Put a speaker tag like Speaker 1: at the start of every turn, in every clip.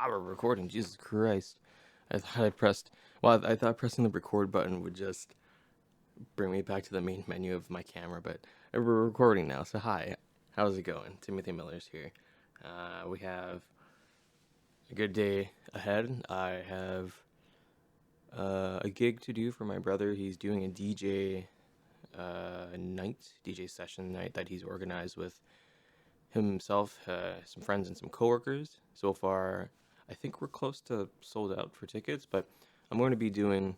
Speaker 1: We're recording. Jesus Christ! I thought pressing the record button would just bring me back to the main menu of my camera, but we're recording now. So hi, how's it going? Timothy Miller's here. We have a good day ahead. I have a gig to do for my brother. He's doing a DJ session night that he's organized with himself, some friends, and some coworkers. So far, I think we're close to sold out for tickets, but I'm going to be doing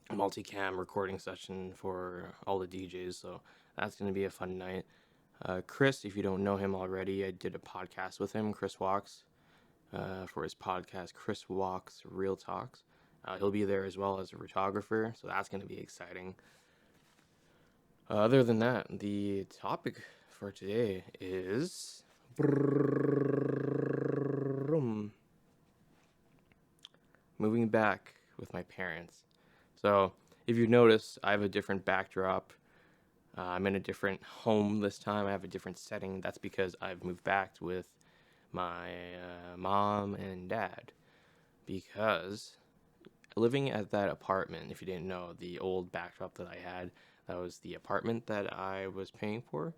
Speaker 1: a multicam recording session for all the DJs, so that's going to be a fun night. Chris, if you don't know him already, I did a podcast with him, Chris Walks, for his podcast, Chris Walks Real Talks. He'll be there as well as a photographer, so that's going to be exciting. Other than that, the topic for today is moving back with my parents. So, if you notice, I have a different backdrop. I'm in a different home this time. I have a different setting. That's because I've moved back with my mom and dad. Because living at that apartment, if you didn't know, the old backdrop that I had, that was the apartment that I was paying for.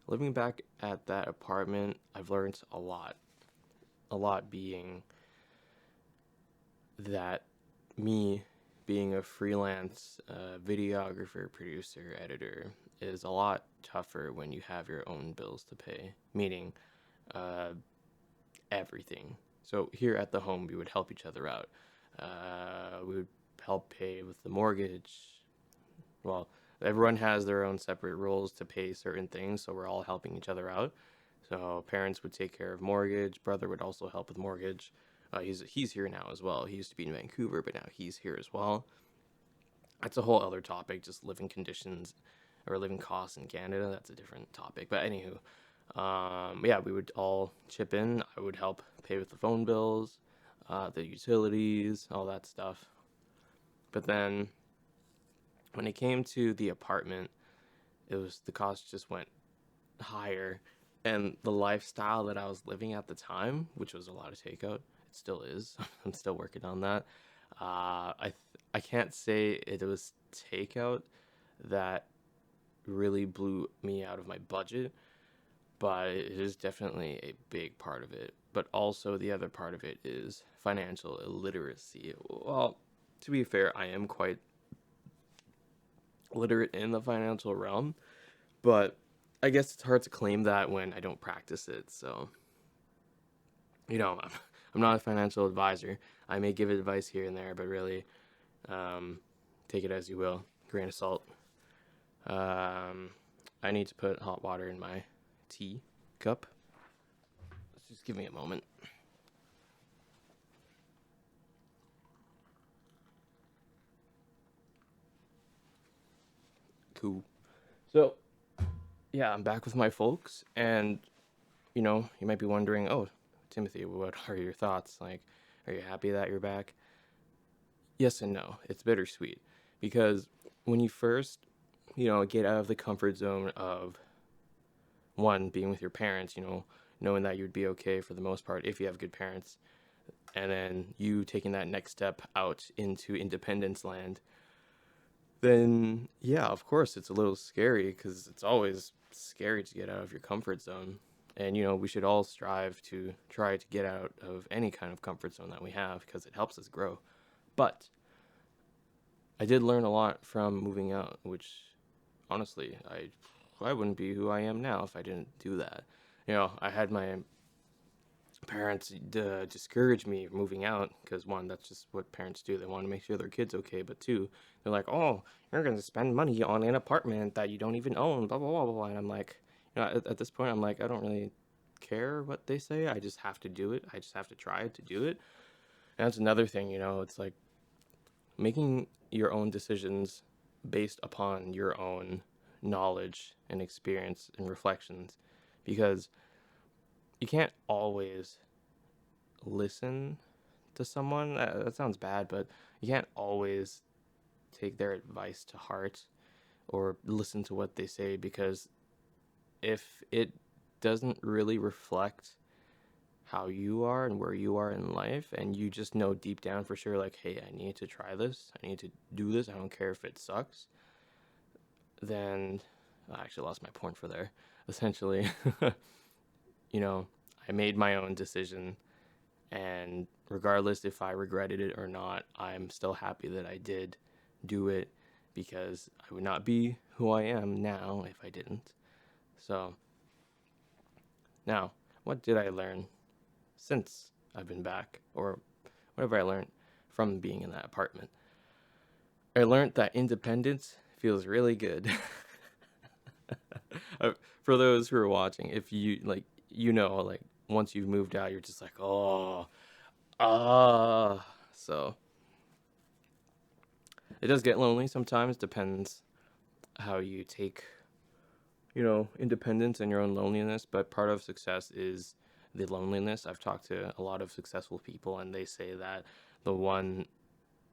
Speaker 1: Living back at that apartment, I've learned a lot. A lot being that me being a freelance videographer, producer, editor is a lot tougher when you have your own bills to pay, meaning everything. So here at the home, we would help each other out. We would help pay with the mortgage. Well, everyone has their own separate roles to pay certain things, so we're all helping each other out. So parents would take care of mortgage. Brother would also help with mortgage. He's here now as well. He used to be in Vancouver, but now he's here as well. That's a whole other topic, just living conditions or living costs in Canada. That's a different topic. But anywho, yeah, we would all chip in. I would help pay with the phone bills, the utilities, all that stuff. But then when it came to the apartment, the cost just went higher, and the lifestyle that I was living at the time, which was a lot of takeout, it still is. I'm still working on that. I can't say it was takeout that really blew me out of my budget, but it is definitely a big part of it. But also the other part of it is financial illiteracy. Well, to be fair, I am quite literate in the financial realm, but I guess it's hard to claim that when I don't practice it. So, I'm not a financial advisor. I may give advice here and there, but really, take it as you will. Grain of salt. I need to put hot water in my tea cup. Just give me a moment. Cool. So, yeah, I'm back with my folks, and you might be wondering, oh, Timothy, what are your thoughts? Like, are you happy that you're back? Yes and no. It's bittersweet because when you first, get out of the comfort zone of one, being with your parents, knowing that you'd be okay for the most part if you have good parents, and then you taking that next step out into independence land, then yeah, of course, it's a little scary because it's always scary to get out of your comfort zone. And, we should all strive to try to get out of any kind of comfort zone that we have because it helps us grow. But I did learn a lot from moving out, which honestly, I wouldn't be who I am now if I didn't do that. I had my parents discourage me moving out because one, that's just what parents do. They want to make sure their kid's okay. But two, they're like, oh, you're going to spend money on an apartment that you don't even own, blah, blah, blah, blah, blah. And I'm like, at this point, I'm like, I don't really care what they say. I just have to do it. I just have to try to do it. And that's another thing, it's like making your own decisions based upon your own knowledge and experience and reflections, because you can't always listen to someone. That sounds bad, but you can't always take their advice to heart or listen to what they say, because if it doesn't really reflect how you are and where you are in life, and you just know deep down for sure, like, hey, I need to try this, I need to do this, I don't care if it sucks, then I actually lost my point for there. Essentially, you know, I made my own decision, and regardless if I regretted it or not, I'm still happy that I did do it, because I would not be who I am now if I didn't. So, now, what did I learn since I've been back, or whatever I learned from being in that apartment? I learned that independence feels really good. Uh, for those who are watching, if you like, like once you've moved out, you're just like, oh, so it does get lonely sometimes. Depends how you take, independence and your own loneliness. But part of success is the loneliness. I've talked to a lot of successful people, and they say that the one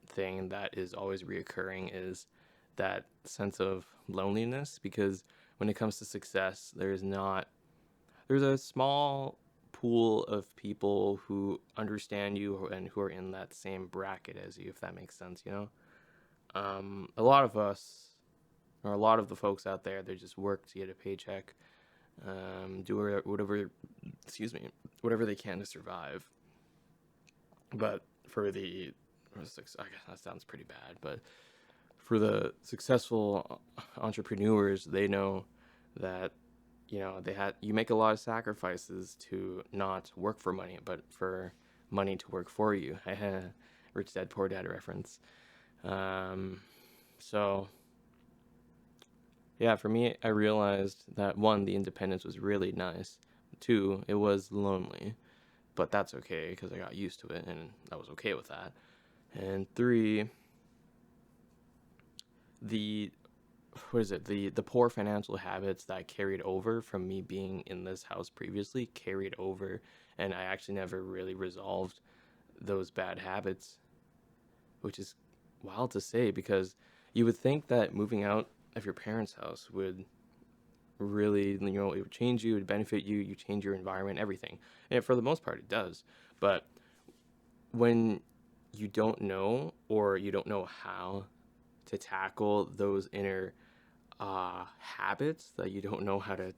Speaker 1: thing that is always reoccurring is that sense of loneliness, because when it comes to success, there's a small pool of people who understand you and who are in that same bracket as you, if that makes sense. A lot of us, or a lot of the folks out there, they just work to get a paycheck, do whatever, excuse me, whatever they can to survive. But for the, I guess that sounds pretty bad, but for the successful entrepreneurs, they know that you make a lot of sacrifices to not work for money, but for money to work for you. Rich Dad Poor Dad reference. So yeah, for me, I realized that one, the independence was really nice. Two, it was lonely, but that's okay because I got used to it and I was okay with that. And three, the what is it, the poor financial habits that carried over from me being in this house previously carried over, and I actually never really resolved those bad habits, which is wild to say, because you would think that moving out of your parents' house would really, it would change you, it would benefit you, you change your environment, everything, and for the most part it does. But when you don't know, or you don't know how to tackle those inner habits that you don't know how to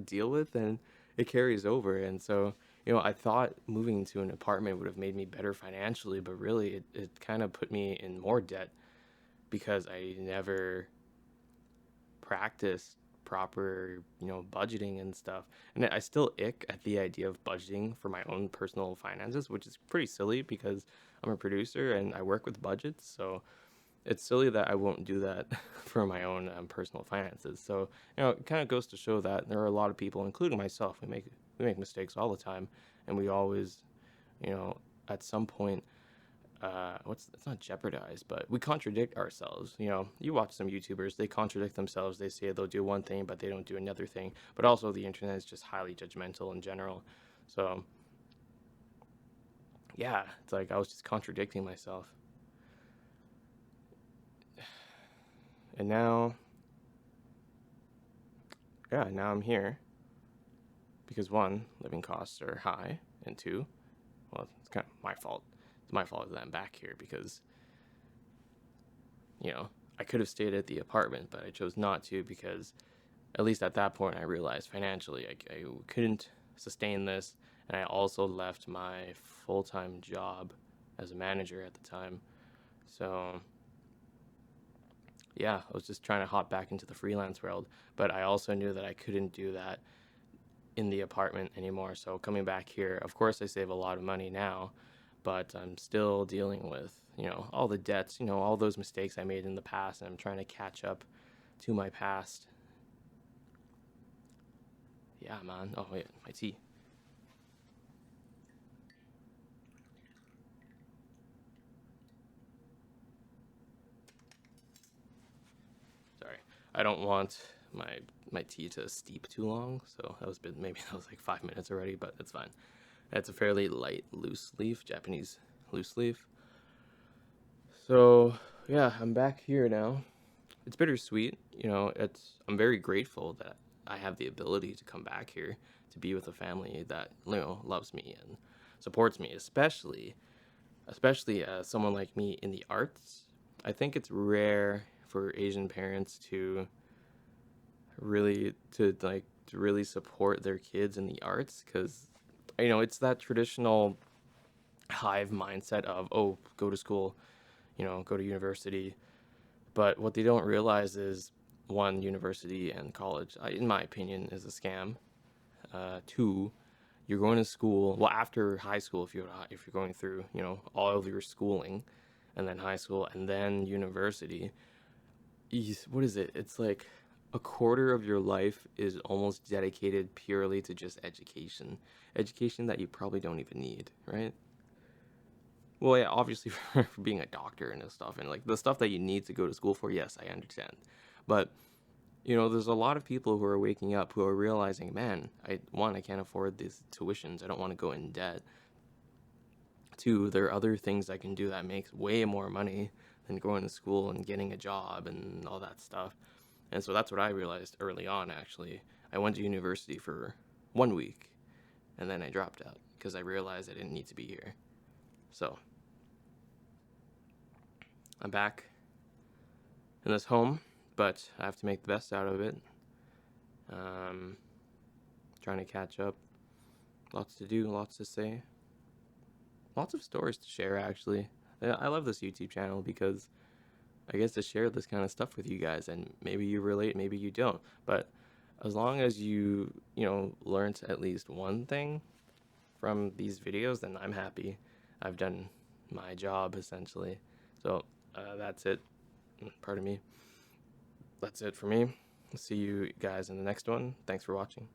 Speaker 1: deal with, and it carries over. And so, I thought moving to an apartment would have made me better financially, but really it kind of put me in more debt because I never practiced proper, budgeting and stuff. And I still ick at the idea of budgeting for my own personal finances, which is pretty silly because I'm a producer and I work with budgets. So it's silly that I won't do that for my own personal finances. So, it kind of goes to show that there are a lot of people, including myself, we make mistakes all the time, and we always, you know, at some point, it's not jeopardize, but we contradict ourselves. You watch some YouTubers, they contradict themselves. They say they'll do one thing, but they don't do another thing. But also, the internet is just highly judgmental in general. So, yeah, it's like I was just contradicting myself. And now, yeah, now I'm here because one, living costs are high, and two, well, it's kind of my fault. It's my fault that I'm back here because, I could have stayed at the apartment, but I chose not to because, at least at that point, I realized financially I couldn't sustain this, and I also left my full-time job as a manager at the time. So, yeah, I was just trying to hop back into the freelance world, but I also knew that I couldn't do that in the apartment anymore. So coming back here, of course, I save a lot of money now, but I'm still dealing with, all the debts, all those mistakes I made in the past, and I'm trying to catch up to my past. Yeah, man. Oh, wait, my tea. Sorry. I don't want my tea to steep too long, so maybe that was like 5 minutes already, but it's fine. It's a fairly light loose leaf, Japanese loose leaf. So, yeah, I'm back here now. It's bittersweet, I'm very grateful that I have the ability to come back here to be with a family that, loves me and supports me, especially as someone like me in the arts. I think it's rare for Asian parents to really support their kids in the arts, because it's that traditional hive mindset of, oh, go to school, go to university. But what they don't realize is, one, university and college, in my opinion, is a scam. Two, you're going to school, well, after high school, if you're going through all of your schooling, and then high school and then university, what is it? It's like a quarter of your life is almost dedicated purely to just education that you probably don't even need, right? Well, yeah, obviously for being a doctor and stuff, and like the stuff that you need to go to school for, yes, I understand. But there's a lot of people who are waking up who are realizing, man, I can't afford these tuitions. I don't want to go in debt. Two, there are other things I can do that makes way more money than going to school and getting a job and all that stuff. And so that's what I realized early on, actually. I went to university for 1 week, and then I dropped out because I realized I didn't need to be here. So I'm back in this home, but I have to make the best out of it. Trying to catch up. Lots to do, lots to say. Lots of stories to share, actually. I love this YouTube channel because I get to share this kind of stuff with you guys, and maybe you relate, maybe you don't. But as long as you learned at least one thing from these videos, then I'm happy. I've done my job, essentially. So that's it. Pardon me. That's it for me. See you guys in the next one. Thanks for watching.